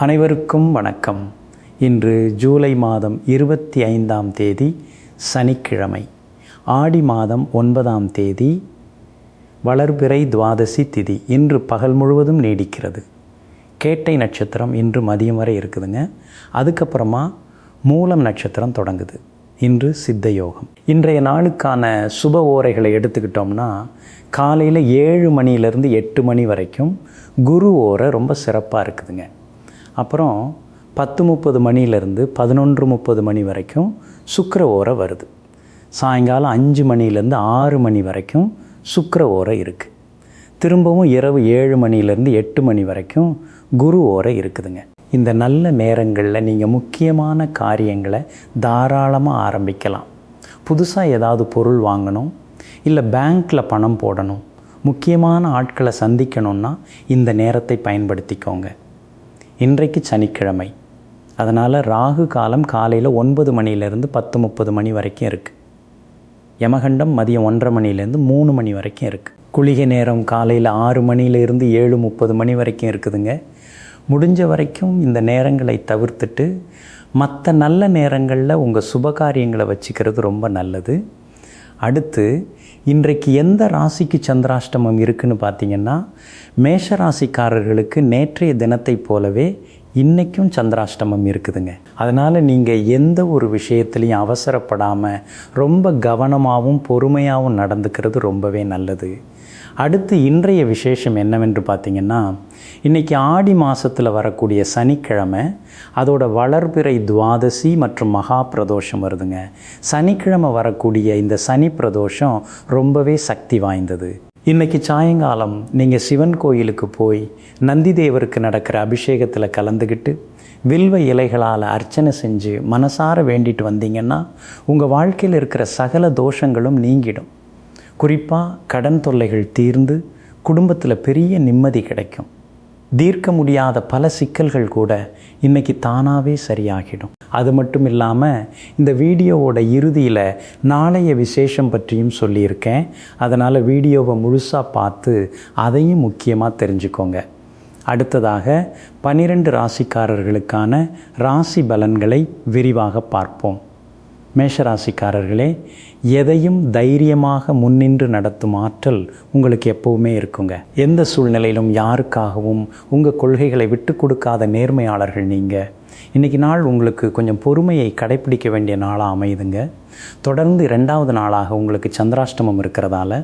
அனைவருக்கும் வணக்கம். இன்று ஜூலை மாதம் 25ஆம் தேதி சனிக்கிழமை, ஆடி மாதம் 9ஆம் தேதி வளர்பிறை துவாதசி திதி. இன்று பகல் முழுவதும் நீடிக்கிறது. கேட்டை நட்சத்திரம் இன்று மதியம் வரை இருக்குதுங்க. அதுக்கப்புறமா மூலம் நட்சத்திரம் தொடங்குது. இன்று சித்த யோகம். இன்றைய நாளுக்கான சுப ஓரைகளை எடுத்துக்கிட்டோம்னா, காலையில் 7 மணியிலேருந்து 8 மணி வரைக்கும் குரு ஓரை ரொம்ப சிறப்பாக இருக்குதுங்க. அப்புறம் 10:30 மணியிலேருந்து 11:30 மணி வரைக்கும் சுக்கிர ஓரை வருது. சாயங்காலம் 5 மணியிலேருந்து 6 மணி வரைக்கும் சுக்கிர ஓரை இருக்குது. திரும்பவும் இரவு 7 மணியிலேருந்து 8 மணி வரைக்கும் குரு ஓரை இருக்குதுங்க. இந்த நல்ல நேரங்களில் நீங்கள் முக்கியமான காரியங்களை தாராளமாக ஆரம்பிக்கலாம். புதுசாக ஏதாவது பொருள் வாங்கணும், இல்லை பேங்க்கில் பணம் போடணும், முக்கியமான ஆட்களை சந்திக்கணுன்னா இந்த நேரத்தை பயன்படுத்திக்கோங்க. இன்றைக்கு சனிக்கிழமை, அதனால் ராகு காலம் காலையில் 9 மணியிலேருந்து 10:30 மணி வரைக்கும் இருக்குது. யமகண்டம் மதியம் 1:30 மணிலேருந்து 3 மணி வரைக்கும் இருக்குது. குளிகை நேரம் காலையில் 6 மணியிலேருந்து 7:30 மணி வரைக்கும் இருக்குதுங்க. முடிஞ்ச வரைக்கும் இந்த நேரங்களை தவிர்த்துட்டு மற்ற நல்ல நேரங்களில் உங்கள் சுபகாரியங்களை வச்சுக்கிறது ரொம்ப நல்லது. அடுத்து, இன்றைக்கு எந்த ராசிக்கு சந்திராஷ்டமம் இருக்குதுன்னு பார்த்திங்கன்னா, மேஷ ராசிக்காரர்களுக்கு நேற்றைய தினத்தை போலவே இன்றைக்கும் சந்திராஷ்டமம் இருக்குதுங்க. அதனால் நீங்கள் எந்த ஒரு விஷயத்துலையும் அவசரப்படாமல் ரொம்ப கவனமாகவும் பொறுமையாகவும் நடந்துக்கிறது ரொம்பவே நல்லது. அடுத்து, இன்றைய விசேஷம் என்னவென்று பார்த்திங்கன்னா, இன்றைக்கி ஆடி மாதத்தில் வரக்கூடிய சனிக்கிழமை, அதோட வளர்பிறை துவாதசி மற்றும் மகா பிரதோஷம் வருதுங்க. சனிக்கிழமை வரக்கூடிய இந்த சனி பிரதோஷம் ரொம்பவே சக்தி வாய்ந்தது. இன்றைக்கி சாயங்காலம் நீங்கள் சிவன் கோயிலுக்கு போய் நந்தி தேவருக்கு நடக்கிற அபிஷேகத்தில் கலந்துக்கிட்டு வில்வ இலைகளால் அர்ச்சனை செஞ்சு மனசார வேண்டிட்டு வந்தீங்கன்னா உங்கள் வாழ்க்கையில் இருக்கிற சகல தோஷங்களும் நீங்கிடும். குறிப்பாக கடன் தொல்லைகள் தீர்ந்து குடும்பத்தில் பெரிய நிம்மதி கிடைக்கும். தீர்க்க முடியாத பல சிக்கல்கள் கூட இன்றைக்கி தானாகவே சரியாகிடும். அது மட்டும் இல்லாமல் இந்த வீடியோவோட இறுதியில் நாளைய விசேஷம் பற்றியும் சொல்லியிருக்கேன். அதனால் வீடியோவை முழுசாக பார்த்து அதையும் முக்கியமாக தெரிஞ்சுக்கோங்க. அடுத்ததாக 12 ராசிக்காரர்களுக்கான ராசி பலன்களை விரிவாக பார்ப்போம். மேஷராசிக்காரர்களே, எதையும் தைரியமாக முன்னின்று நடத்தும் ஆற்றல் உங்களுக்கு எப்போவுமே இருக்குங்க. எந்த சூழ்நிலையிலும் யாருக்காகவும் உங்கள் கொள்கைகளை விட்டு கொடுக்காத நேர்மையாளர்கள் நீங்கள். இன்றைக்கி நாள் உங்களுக்கு கொஞ்சம் பொறுமையை கடைப்பிடிக்க வேண்டிய நாளாக அமையுதுங்க. தொடர்ந்து 2வது நாளாக உங்களுக்கு சந்திராஷ்டமம் இருக்கிறதால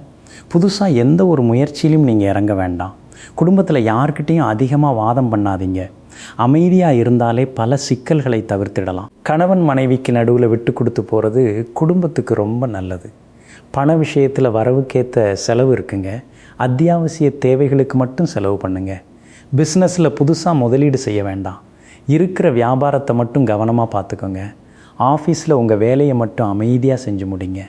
புதுசாக எந்த ஒரு முயற்சியிலும் நீங்கள் இறங்க வேண்டாம். குடும்பத்தில் யார்கிட்டையும் அதிகமாக வாதம் பண்ணாதீங்க. அமைதியாக இருந்தாலே பல சிக்கல்களை தவிர்த்திடலாம். கணவன் மனைவிக்கு நடுவில் விட்டு கொடுத்து போகிறது குடும்பத்துக்கு ரொம்ப நல்லது. பண விஷயத்தில் வரவுக்கேற்ற செலவு இருக்குங்க. அத்தியாவசிய தேவைகளுக்கு மட்டும் செலவு பண்ணுங்கள். பிஸ்னஸில் புதுசாக முதலீடு செய்ய வேண்டாம். இருக்கிற வியாபாரத்தை மட்டும் கவனமாக பார்த்துக்கோங்க. ஆஃபீஸில் உங்கள் வேலையை மட்டும் அமைதியாக செஞ்சு முடிங்க.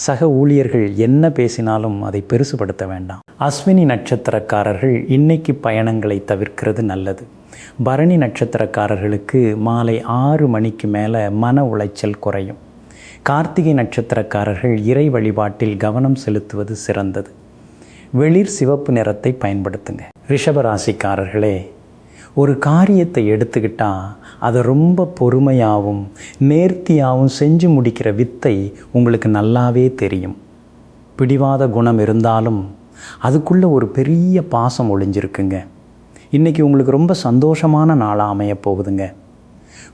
சக ஊழியர்கள் என்ன பேசினாலும் அதை பெருசுபடுத்த வேண்டாம். அஸ்வினி நட்சத்திரக்காரர்கள் இன்னைக்கு பயணங்களை தவிர்க்கிறது நல்லது. பரணி நட்சத்திரக்காரர்களுக்கு மாலை 6 மணிக்கு மேலே மன உளைச்சல் குறையும். கார்த்திகை நட்சத்திரக்காரர்கள் இறை வழிபாட்டில் கவனம் செலுத்துவது சிறந்தது. வெளிர் சிவப்பு நிறத்தை பயன்படுத்துங்க. ரிஷபராசிக்காரர்களே, ஒரு காரியத்தை எடுத்துக்கிட்டால் அதை ரொம்ப பொறுமையாகவும் நேர்த்தியாகவும் செஞ்சு முடிக்கிற வித்தை உங்களுக்கு நல்லாவே தெரியும். பிடிவாத குணம் இருந்தாலும் அதுக்குள்ளே ஒரு பெரிய பாசம் ஒளிஞ்சிருக்குங்க. இன்றைக்கி உங்களுக்கு ரொம்ப சந்தோஷமான நாளாக அமைய போகுதுங்க.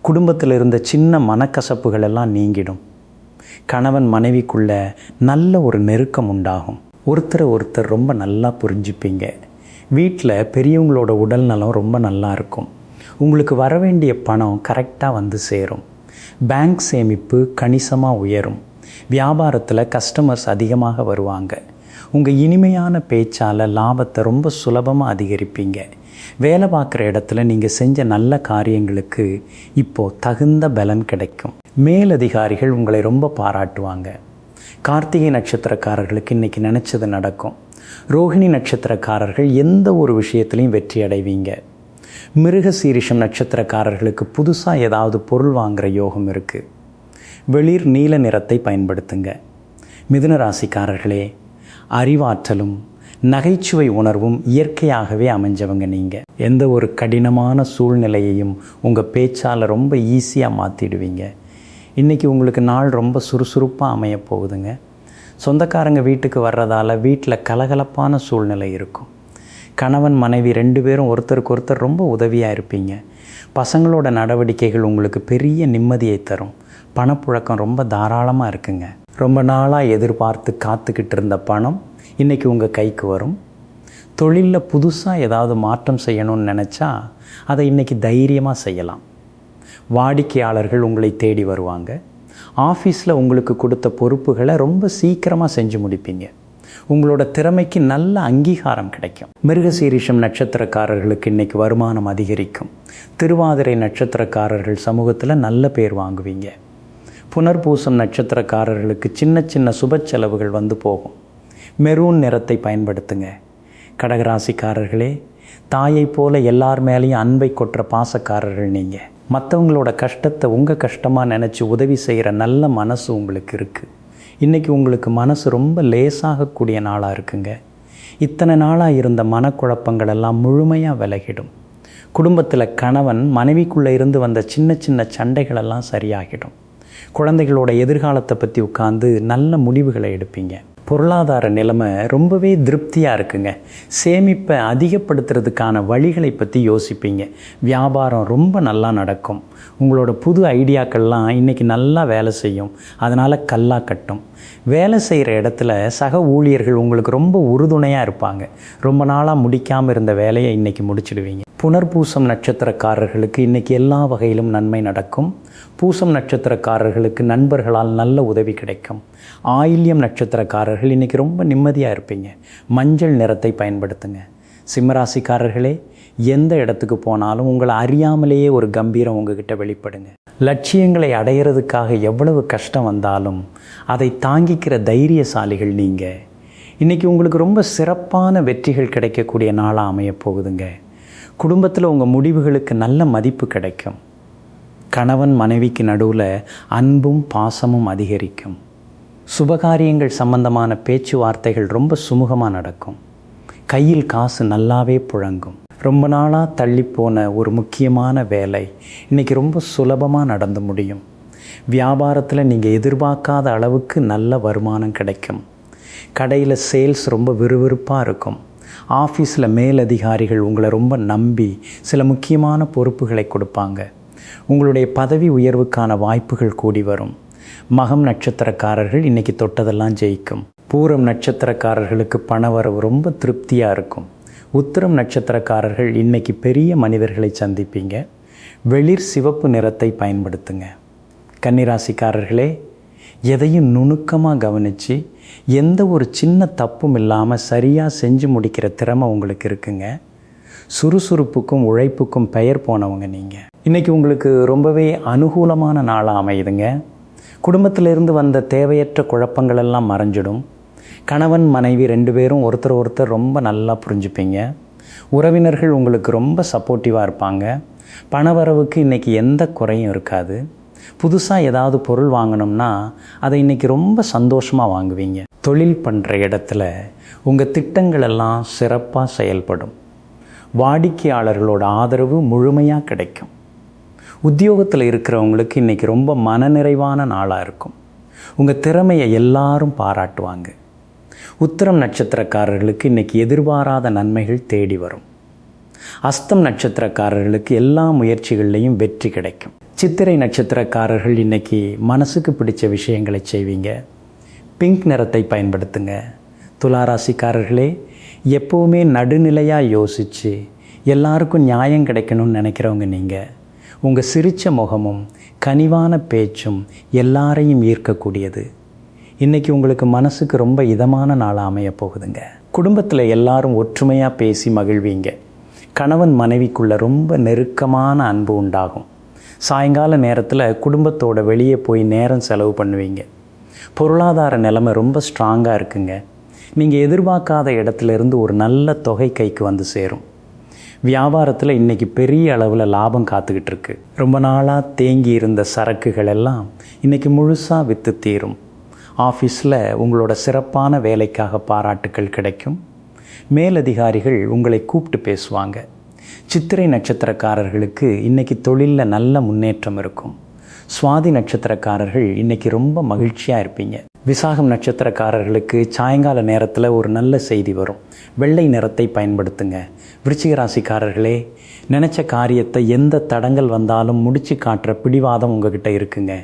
குடும்பத்தில் இருந்த சின்ன மனக்கசப்புகள் எல்லாம் நீங்கிடும். கணவன் மனைவிக்குள்ள நல்ல ஒரு நெருக்கம் உண்டாகும். ஒருத்தர் ரொம்ப நல்லா புரிஞ்சுப்பீங்க. வீட்டில் பெரியவங்களோட உடல் நலம் ரொம்ப நல்லா இருக்கும். உங்களுக்கு வர வேண்டிய பணம் கரெக்டாக வந்து சேரும். பேங்க் சேமிப்பு கணிசமாக உயரும். வியாபாரத்தில் கஸ்டமர்ஸ் அதிகமாக வருவாங்க. உங்கள் இனிமையான பேச்சால் லாபத்தை ரொம்ப சுலபமாக அதிகரிப்பீங்க. வேலை பார்க்குற இடத்துல நீங்கள் செஞ்ச நல்ல காரியங்களுக்கு இப்போது தகுந்த பலன் கிடைக்கும். மேலதிகாரிகள் உங்களை ரொம்ப பாராட்டுவாங்க. கார்த்திகை நட்சத்திரக்காரர்களுக்கு இன்றைக்கி நினச்சது நடக்கும். ரோஹிணி நட்சத்திரக்காரர்கள் எந்த ஒரு விஷயத்துலையும் வெற்றி அடைவீங்க. மிருகசீரிஷம் நட்சத்திரக்காரர்களுக்கு புதுசாக ஏதாவது பொருள் வாங்குகிற யோகம் இருக்குது. வெளிர் நீல நிறத்தை பயன்படுத்துங்க. மிதுன ராசிக்காரர்களே, அறிவாற்றலும் நகைச்சுவை உணர்வும் இயற்கையாகவே அமைஞ்சவங்க நீங்கள். எந்த ஒரு கடினமான சூழ்நிலையையும் உங்கள் பேச்சால் ரொம்ப ஈஸியாக மாற்றிடுவீங்க. இன்றைக்கி உங்களுக்கு நாள் ரொம்ப சுறுசுறுப்பாக அமைய போகுதுங்க. சொந்தக்காரங்க வீட்டுக்கு வர்றதால வீட்டில் கலகலப்பான சூழ்நிலை இருக்கும். கணவன் மனைவி 2 பேரும் ஒருத்தருக்கு ஒருத்தர் ரொம்ப உதவியாக இருப்பீங்க. பசங்களோட நடவடிக்கைகள் உங்களுக்கு பெரிய நிம்மதியை தரும். பணப்புழக்கம் ரொம்ப தாராளமாக இருக்குங்க. ரொம்ப நாளாக எதிர்பார்த்து காத்துக்கிட்டு இருந்த பணம் இன்றைக்கி உங்கள் கைக்கு வரும். தொழிலில் புதுசாக ஏதாவது மாற்றம் செய்யணும்னு நினச்சா அதை இன்றைக்கி தைரியமாக செய்யலாம். வாடிக்கையாளர்கள் உங்களை தேடி வருவாங்க. ஆஃபீஸில் உங்களுக்கு கொடுத்த பொறுப்புகளை ரொம்ப சீக்கிரமாக செஞ்சு முடிப்பீங்க. உங்களோட திறமைக்கு நல்ல அங்கீகாரம் கிடைக்கும். மிருகசீரிஷம் நட்சத்திரக்காரர்களுக்கு இன்றைக்கி வருமானம் அதிகரிக்கும். திருவாதிரை நட்சத்திரக்காரர்கள் சமூகத்தில் நல்ல பேர் வாங்குவீங்க. புனர்பூசம் நட்சத்திரக்காரர்களுக்கு சின்ன சின்ன சுப செலவுகள் வந்து போகும். மெரூன் நிறத்தை பயன்படுத்துங்க. கடகராசிக்காரர்களே, தாயை போல எல்லார் மேலேயும் அன்பை கொட்டுற பாசக்காரர்கள் நீங்கள். மற்றவங்களோட கஷ்டத்தை உங்கள் கஷ்டமாக நினச்சி உதவி செய்கிற நல்ல மனசு உங்களுக்கு இருக்குது. இன்றைக்கி உங்களுக்கு மனசு ரொம்ப லேசாகக்கூடிய நாளாக இருக்குங்க. இத்தனை நாளாக இருந்த மனக்குழப்பங்கள் எல்லாம் முழுமையாக விலகிடும். குடும்பத்தில் கணவன் மனைவிக்குள்ளே இருந்து வந்த சின்ன சின்ன சண்டைகளெல்லாம் சரியாகிடும். குழந்தைகளோட எதிர்காலத்தை பற்றி உட்காந்து நல்ல முடிவுகளை எடுப்பீங்க. பொருளாதார நிலைமை ரொம்பவே திருப்தியாக இருக்குங்க. சேமிப்பை அதிகப்படுத்துறதுக்கான வழிகளை பற்றி யோசிப்பீங்க. வியாபாரம் ரொம்ப நல்லா நடக்கும். உங்களோட புது ஐடியாக்கள்லாம் இன்றைக்கி நல்லா வேலை செய்யும். அதனால் கல்லாக கட்டும். வேலை செய்கிற இடத்துல சக ஊழியர்கள் உங்களுக்கு ரொம்ப உறுதுணையாக இருப்பாங்க. ரொம்ப நாளாக முடிக்காமல் இருந்த வேலையை இன்றைக்கி முடிச்சிடுவீங்க. புனர்பூசம் நட்சத்திரக்காரர்களுக்கு இன்றைக்கி எல்லா வகையிலும் நன்மை நடக்கும். பூசம் நட்சத்திரக்காரர்களுக்கு நண்பர்களால் நல்ல உதவி கிடைக்கும். ஆயில்யம் நட்சத்திரக்காரர்கள் இன்றைக்கி ரொம்ப நிம்மதியாக இருப்பீங்க. மஞ்சள் நிறத்தை பயன்படுத்துங்க. சிம்மராசிக்காரர்களே, எந்த இடத்துக்கு போனாலும் உங்களை அறியாமலேயே ஒரு கம்பீரம் உங்ககிட்ட வெளிப்படுங்க. லட்சியங்களை அடையிறதுக்காக எவ்வளவு கஷ்டம் வந்தாலும் அதை தாங்கிக்கிற தைரியசாலிகள் நீங்கள். இன்றைக்கி உங்களுக்கு ரொம்ப சிறப்பான வெற்றிகள் கிடைக்கக்கூடிய நாளாக அமையப் போகுதுங்க. குடும்பத்தில் உங்கள் முடிவுகளுக்கு நல்ல மதிப்பு கிடைக்கும். கணவன் மனைவிக்கு நடுவில் அன்பும் பாசமும் அதிகரிக்கும். சுபகாரியங்கள் சம்பந்தமான பேச்சுவார்த்தைகள் ரொம்ப சுமூகமாக நடக்கும். கையில் காசு நல்லாவே புழங்கும். ரொம்ப நாளாக தள்ளிப்போன ஒரு முக்கியமான வேலை இன்றைக்கி ரொம்ப சுலபமாக நடந்து முடியும். வியாபாரத்தில் நீங்கள் எதிர்பார்க்காத அளவுக்கு நல்ல வருமானம் கிடைக்கும். கடையில் சேல்ஸ் ரொம்ப விறுவிறுப்பாக இருக்கும். ஆஃபீஸில் மேலதிகாரிகள் உங்களை ரொம்ப நம்பி சில முக்கியமான பொறுப்புகளை கொடுப்பாங்க. உங்களுடைய பதவி உயர்வுக்கான வாய்ப்புகள் கூடி வரும். மகம் நட்சத்திரக்காரர்கள் இன்றைக்கி தொட்டதெல்லாம் ஜெயிக்கும். பூரம் நட்சத்திரக்காரர்களுக்கு பணவரவு ரொம்ப திருப்தியாக இருக்கும். உத்திரம் நட்சத்திரக்காரர்கள் இன்றைக்கி பெரிய மனிதர்களை சந்திப்பீங்க. வெளிர் சிவப்பு நிறத்தை பயன்படுத்துங்க. கன்னிராசிக்காரர்களே, எதையும் நுணுக்கமாக கவனித்து எந்த ஒரு சின்ன தப்பும் இல்லாமல் சரியாக செஞ்சு முடிக்கிற திறமை உங்களுக்கு இருக்குங்க. சுறுசுறுப்புக்கும் உழைப்புக்கும் பெயர் போனவங்க நீங்கள். இன்றைக்கி உங்களுக்கு ரொம்பவே அனுகூலமான நாளாக அமையுதுங்க. குடும்பத்திலிருந்து வந்த தேவையற்ற குழப்பங்களெல்லாம் மறைஞ்சிடும். கணவன் மனைவி 2 பேரும் ஒருத்தர் ரொம்ப நல்லா புரிஞ்சுப்பீங்க. உறவினர்கள் உங்களுக்கு ரொம்ப சப்போர்ட்டிவாக இருப்பாங்க. பணவரவுக்கு இன்றைக்கி எந்த குறையும் இருக்காது. புதுசாக ஏதாவது பொருள் வாங்கணும்னா அதை இன்றைக்கி ரொம்ப சந்தோஷமாக வாங்குவீங்க. தொழில் பண்ணுற இடத்துல உங்கள் திட்டங்களெல்லாம் சிறப்பாக செயல்படும். வாடிக்கையாளர்களோட ஆதரவு முழுமையாக கிடைக்கும். உத்தியோகத்தில் இருக்கிறவங்களுக்கு இன்றைக்கி ரொம்ப மனநிறைவான நாளாக இருக்கும். உங்கள் திறமையை எல்லாரும் பாராட்டுவாங்க. உத்திரம் நட்சத்திரக்காரர்களுக்கு இன்றைக்கி எதிர்பாராத நன்மைகள் தேடி வரும். அஸ்தம் நட்சத்திரக்காரர்களுக்கு எல்லா முயற்சிகள்லையும் வெற்றி கிடைக்கும். சித்திரை நட்சத்திரக்காரர்கள் இன்றைக்கி மனசுக்கு பிடிச்ச விஷயங்களை செய்வீங்க. பிங்க் நிறத்தை பயன்படுத்துங்க. துளாராசிக்காரர்களே, எப்போவுமே நடுநிலையாக யோசித்து எல்லாருக்கும் நியாயம் கிடைக்கணும்னு நினைக்கிறவங்க நீங்கள். உங்கள் சிரித்த முகமும் கனிவான பேச்சும் எல்லாரையும் ஈர்க்கக்கூடியது. இன்றைக்கி உங்களுக்கு மனசுக்கு ரொம்ப இதமான நாளாக அமைய போகுதுங்க. குடும்பத்தில் எல்லாரும் ஒற்றுமையாக பேசி மகிழ்வீங்க. கணவன் மனைவிக்குள்ள ரொம்ப நெருக்கமான அன்பு உண்டாகும். சாயங்கால நேரத்தில் குடும்பத்தோட வெளியே போய் நேரம் செலவு பண்ணுவீங்க. பொருளாதார நிலைமை ரொம்ப ஸ்ட்ராங்காக இருக்குங்க. நீங்கள் எதிர்பார்க்காத இடத்துலேருந்து ஒரு நல்ல தொகை கைக்கு வந்து சேரும். வியாபாரத்தில் இன்றைக்கி பெரிய அளவில் லாபம் காத்துக்கிட்டு இருக்கு. ரொம்ப நாளாக தேங்கி இருந்த சரக்குகள் எல்லாம் இன்றைக்கி முழுசாக விற்று தீரும். ஆஃபீஸில் உங்களோட சிறப்பான வேலைக்காக பாராட்டுக்கள் கிடைக்கும். மேலதிகாரிகள் உங்களை கூப்பிட்டு பேசுவாங்க. சித்திரை நட்சத்திரக்காரர்களுக்கு இன்றைக்கி தொழிலில் நல்ல முன்னேற்றம் இருக்கும். சுவாதி நட்சத்திரக்காரர்கள் இன்றைக்கி ரொம்ப மகிழ்ச்சியாக இருப்பீங்க. விசாகம் நட்சத்திரக்காரர்களுக்கு சாயங்கால நேரத்தில் ஒரு நல்ல செய்தி வரும். வெள்ளை நிறத்தை பயன்படுத்துங்க. விருச்சிக ராசிக்காரர்களே, நினச்ச காரியத்தை எந்த தடங்கள் வந்தாலும் முடிச்சு காட்டுற பிடிவாதம் உங்ககிட்ட இருக்குங்க.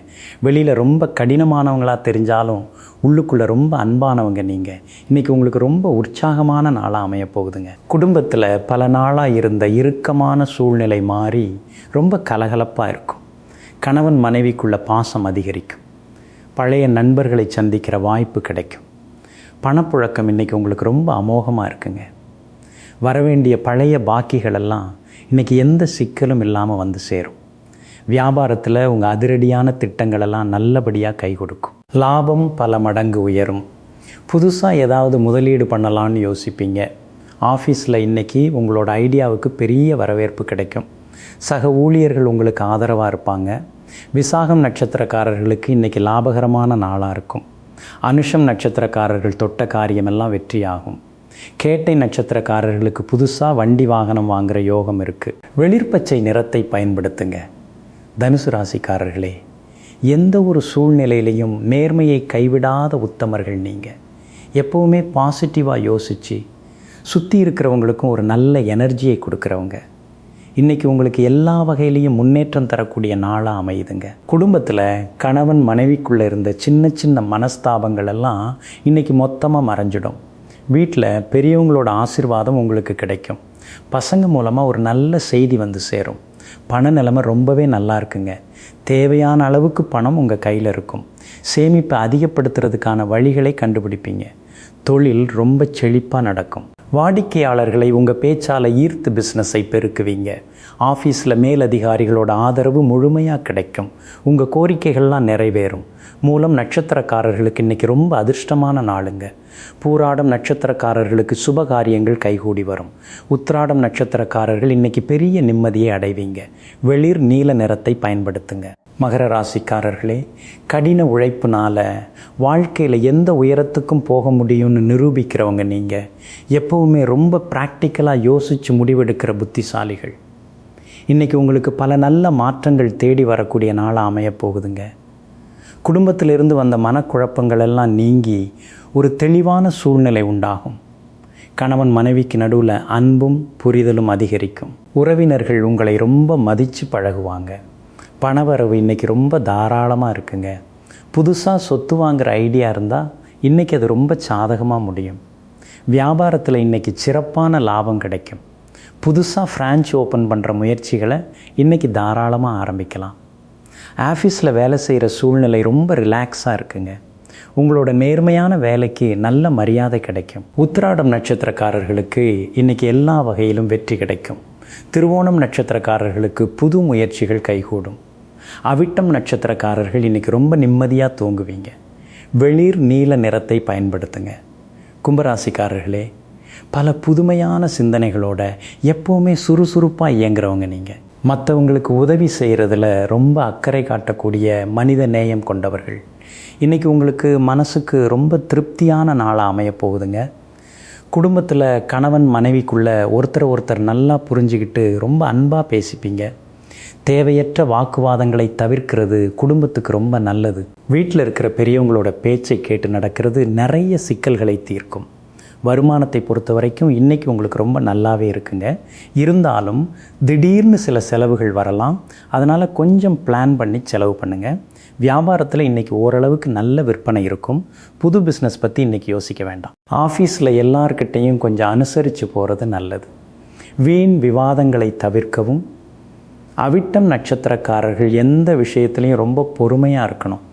வெளியில் ரொம்ப கடினமானவங்களாக தெரிஞ்சாலும் உள்ளுக்குள்ளே ரொம்ப அன்பானவங்க நீங்கள். இன்றைக்கி உங்களுக்கு ரொம்ப உற்சாகமான நாளாக அமைய போகுதுங்க. குடும்பத்தில் பல நாளாக இருந்த இறுக்கமான சூழ்நிலை மாறி ரொம்ப கலகலப்பாக இருக்கும். கணவன் மனைவிக்குள்ள பாசம் அதிகரிக்கும். பழைய நண்பர்களை சந்திக்கிற வாய்ப்பு கிடைக்கும். பணப்புழக்கம் இன்றைக்கி உங்களுக்கு ரொம்ப அமோகமாக இருக்குங்க. வரவேண்டிய பழைய பாக்கிகளெல்லாம் இன்றைக்கி எந்த சிக்கலும் இல்லாமல் வந்து சேரும். வியாபாரத்தில் உங்கள் அதிரடியான திட்டங்களெல்லாம் நல்லபடியாக கை கொடுக்கும். லாபம் பல மடங்கு உயரும். புதுசாக ஏதாவது முதலீடு பண்ணலான்னு யோசிப்பீங்க. ஆஃபீஸில் இன்றைக்கி உங்களோட ஐடியாவுக்கு பெரிய வரவேற்பு கிடைக்கும். சக ஊழியர்கள் உங்களுக்கு ஆதரவாக இருப்பாங்க. விசாகம் நட்சத்திரக்காரர்களுக்கு இன்றைக்கி லாபகரமான நாளாக இருக்கும். அனுஷம் நட்சத்திரக்காரர்கள் தொட்ட காரியமெல்லாம் வெற்றியாகும். கேட்டை நட்சத்திரக்காரர்களுக்கு புதுசாக வண்டி வாகனம் வாங்குகிற யோகம் இருக்குது. வெளிர்பச்சை நிறத்தை பயன்படுத்துங்க. தனுசு ராசிக்காரர்களே, எந்த ஒரு சூழ்நிலையிலையும் நேர்மையை கைவிடாத உத்தமர்கள் நீங்கள். எப்போவுமே பாசிட்டிவாக யோசித்து சுற்றி இருக்கிறவங்களுக்கும் ஒரு நல்ல எனர்ஜியை கொடுக்குறவங்க. இன்றைக்கி உங்களுக்கு எல்லா வகையிலையும் முன்னேற்றம் தரக்கூடிய நாளாக அமையுதுங்க. குடும்பத்தில் கணவன் மனைவிக்குள்ளே இருந்த சின்ன சின்ன மனஸ்தாபங்கள் எல்லாம் இன்றைக்கி மொத்தமாக மறைஞ்சிடும். வீட்டில் பெரியவங்களோட ஆசீர்வாதம் உங்களுக்கு கிடைக்கும். பசங்க மூலமாக ஒரு நல்ல செய்தி வந்து சேரும். பண நிலைமை ரொம்பவே நல்லா இருக்குங்க. தேவையான அளவுக்கு பணம் உங்கள் கையில் இருக்கும். சேமிப்பை அதிகப்படுத்துறதுக்கான வழிகளை கண்டுபிடிப்பீங்க. தொழில் ரொம்ப செழிப்பாக நடக்கும். வாடிக்கையாளர்களை உங்கள் பேச்சால் ஈர்த்து பிஸ்னஸை பெருக்குவீங்க. ஆஃபீஸில் மேலதிகாரிகளோட ஆதரவு முழுமையாக கிடைக்கும். உங்கள் கோரிக்கைகள்லாம் நிறைவேறும். மூலம் நட்சத்திரக்காரர்களுக்கு இன்றைக்கி ரொம்ப அதிர்ஷ்டமான நாளுங்க. பூராடம் நட்சத்திரக்காரர்களுக்கு சுப காரியங்கள் கைகூடி வரும். உத்திராடம் நட்சத்திரக்காரர்கள் இன்றைக்கி பெரிய நிம்மதியை அடைவீங்க. வெளிர் நீல நிறத்தை பயன்படுத்துங்க. மகர ராசிக்காரர்களே, கடின உழைப்புனால் வாழ்க்கையில் எந்த உயரத்துக்கும் போக முடியும்னு நிரூபிக்கிறவங்க நீங்கள். எப்போவுமே ரொம்ப ப்ராக்டிக்கலாக யோசித்து முடிவெடுக்கிற புத்திசாலிகள். இன்றைக்கி உங்களுக்கு பல நல்ல மாற்றங்கள் தேடி வரக்கூடிய நாளாக அமையப் போகுதுங்க. குடும்பத்திலிருந்து வந்த மனக்குழப்பங்கள் எல்லாம் நீங்கி ஒரு தெளிவான சூழ்நிலை உண்டாகும். கணவன் மனைவிக்கு நடுவில் அன்பும் புரிதலும் அதிகரிக்கும். உறவினர்கள் உங்களை ரொம்ப மதித்து பழகுவாங்க. பணவரவு இன்றைக்கி ரொம்ப தாராளமாக இருக்குங்க. புதுசாக சொத்து வாங்குகிற ஐடியா இருந்தால் இன்றைக்கி அது ரொம்ப சாதகமாக முடியும். வியாபாரத்தில் இன்றைக்கி சிறப்பான லாபம் கிடைக்கும். புதுசாக ஃப்ரான்ச் ஓப்பன் பண்ணுற முயற்சிகளை இன்றைக்கி தாராளமாக ஆரம்பிக்கலாம். ஆஃபீஸில் வேலை செய்கிற சூழ்நிலை ரொம்ப ரிலாக்ஸாக இருக்குங்க. உங்களோட நேர்மையான வேலைக்கு நல்ல மரியாதை கிடைக்கும். உத்திராடம் நட்சத்திரக்காரர்களுக்கு இன்றைக்கி எல்லா வகையிலும் வெற்றி கிடைக்கும். திருவோணம் நட்சத்திரக்காரர்களுக்கு புது முயற்சிகள் கைகூடும். அவிட்டம் நட்சத்திரக்காரர்கள் இன்றைக்கி ரொம்ப நிம்மதியாக தூங்குவீங்க. வெளிர் நீல நிறத்தை பயன்படுத்துங்க. கும்பராசிக்காரர்களே, பல புதுமையான சிந்தனைகளோட எப்போவுமே சுறுசுறுப்பாக இயங்குறவங்க நீங்கள். மற்றவங்களுக்கு உதவி செய்கிறதுல ரொம்ப அக்கறை காட்டக்கூடிய மனித நேயம் கொண்டவர்கள். இன்றைக்கி உங்களுக்கு மனசுக்கு ரொம்ப திருப்தியான நாளாக அமையப் போகுதுங்க. குடும்பத்தில் கணவன் மனைவிக்குள்ளே ஒருத்தர் நல்லா புரிஞ்சுக்கிட்டு ரொம்ப அன்பாக பேசிப்பீங்க. தேவையற்ற வாக்குவாதங்களை தவிர்க்கிறது குடும்பத்துக்கு ரொம்ப நல்லது. வீட்டில் இருக்கிற பெரியவங்களோட பேச்சை கேட்டு நடக்கிறது நிறைய சிக்கல்களை தீர்க்கும். வருமானத்தை பொறுத்த வரைக்கும் இன்றைக்கி உங்களுக்கு ரொம்ப நல்லாவே இருக்குங்க. இருந்தாலும் திடீர்னு சில செலவுகள் வரலாம். அதனால் கொஞ்சம் பிளான் பண்ணி செலவு பண்ணுங்கள். வியாபாரத்தில் இன்றைக்கி ஓரளவுக்கு நல்ல விற்பனை இருக்கும். புது பிஸ்னஸ் பற்றி இன்றைக்கி யோசிக்க வேண்டாம். ஆஃபீஸில் எல்லார்கிட்டையும் கொஞ்சம் அனுசரித்து போகிறது நல்லது. வீண் விவாதங்களை தவிர்க்கவும். அவிட்டம் நட்சத்திரக்காரர்கள் எந்த விஷயத்துலையும் ரொம்ப பொறுமையாக இருக்கணும்.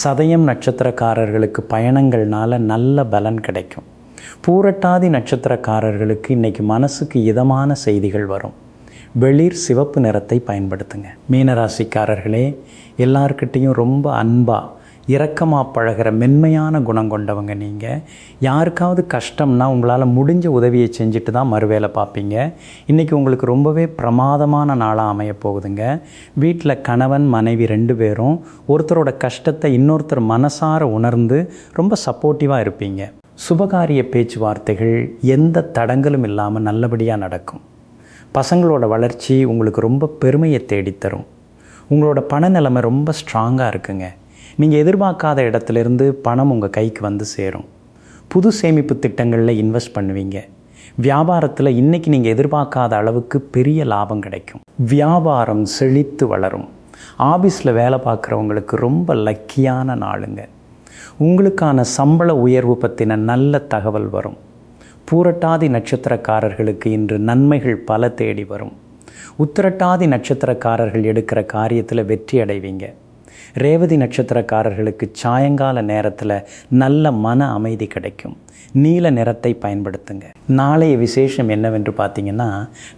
சதயம் நட்சத்திரக்காரர்களுக்கு பயணங்கள்னால நல்ல பலன் கிடைக்கும். பூரட்டாதி நட்சத்திரக்காரர்களுக்கு இன்றைக்கி மனசுக்கு இதமான செய்திகள் வரும். வெளிர் சிவப்பு நிறத்தை பயன்படுத்துங்க. மீனராசிக்காரர்களே, எல்லார்கிட்டையும் ரொம்ப அன்பாக இரக்கமாக பழகிற மென்மையான குணம் கொண்டவங்க நீங்கள். யாருக்காவது கஷ்டம்னா உங்களால் முடிஞ்ச உதவியை செஞ்சுட்டு தான் மறுவேலை பார்ப்பீங்க. இன்றைக்கி உங்களுக்கு ரொம்பவே பிரமாதமான நாளாக அமையப் போகுதுங்க. வீட்டில் கணவன் மனைவி 2 பேரும் ஒருத்தரோட கஷ்டத்தை இன்னொருத்தர் மனசார உணர்ந்து ரொம்ப சப்போர்ட்டிவாக இருப்பீங்க. சுபகாரிய பேச்சுவார்த்தைகள் எந்த தடங்களும் இல்லாமல் நல்லபடியாக நடக்கும். பசங்களோட வளர்ச்சி உங்களுக்கு ரொம்ப பெருமையை தேடித்தரும். உங்களோட பண நிலைமை ரொம்ப ஸ்ட்ராங்காக இருக்குங்க. நீங்கள் எதிர்பார்க்காத இடத்துலேருந்து பணம் உங்கள் கைக்கு வந்து சேரும். புது சேமிப்பு திட்டங்களில் இன்வெஸ்ட் பண்ணுவீங்க. வியாபாரத்தில் இன்றைக்கி நீங்கள் எதிர்பார்க்காத அளவுக்கு பெரிய லாபம் கிடைக்கும். வியாபாரம் செழித்து வளரும். ஆஃபீஸில் வேலை பார்க்குறவங்களுக்கு ரொம்ப லக்கியான நாளுங்க. உங்களுக்கான சம்பள உயர்வு பற்றின நல்ல தகவல் வரும். பூரட்டாதி நட்சத்திரக்காரர்களுக்கு இன்று நன்மைகள் பல தேடி வரும். உத்திரட்டாதி நட்சத்திரக்காரர்கள் எடுக்கிற காரியத்தில் வெற்றி அடைவீங்க. ரேவதி நட்சத்திரக்காரர்களுக்கு சாயங்கால நேரத்தில் நல்ல மன அமைதி கிடைக்கும். நீல நிறத்தை பயன்படுத்துங்க. நாளைய விசேஷம் என்னவென்று பார்த்தீங்கன்னா,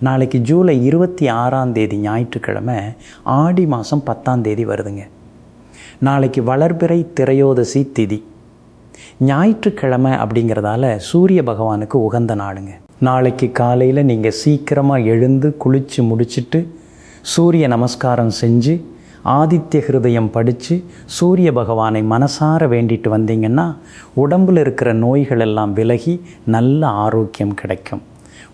நாளைக்கு ஜூலை 26 ஞாயிற்றுக்கிழமை ஆடி மாதம் 10 வருதுங்க. நாளைக்கு வளர்பிறை திரையோதசி திதி. ஞாயிற்றுக்கிழமை அப்படிங்கிறதால சூரிய பகவானுக்கு உகந்த நாளுங்க. நாளைக்கு காலையில் நீங்கள் சீக்கிரமாக எழுந்து குளித்து முடிச்சுட்டு சூரிய நமஸ்காரம் செஞ்சு ஆதித்ய ஹிருதயம் படித்து சூரிய பகவானை மனசார வேண்டிட்டு வந்தீங்கன்னா உடம்பில் இருக்கிற நோய்கள் எல்லாம் விலகி நல்ல ஆரோக்கியம் கிடைக்கும்.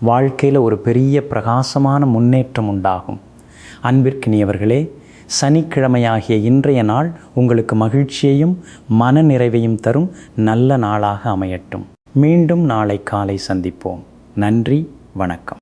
வாழ்க்கையில் ஒரு பெரிய பிரகாசமான முன்னேற்றம் உண்டாகும். அன்பிற்கினியவர்களே, சனிக்கிழமையாகிய இன்றைய நாள் உங்களுக்கு மகிழ்ச்சியையும் மன நிறைவையும் தரும் நல்ல நாளாக அமையட்டும். மீண்டும் நாளை காலை சந்திப்போம். நன்றி, வணக்கம்.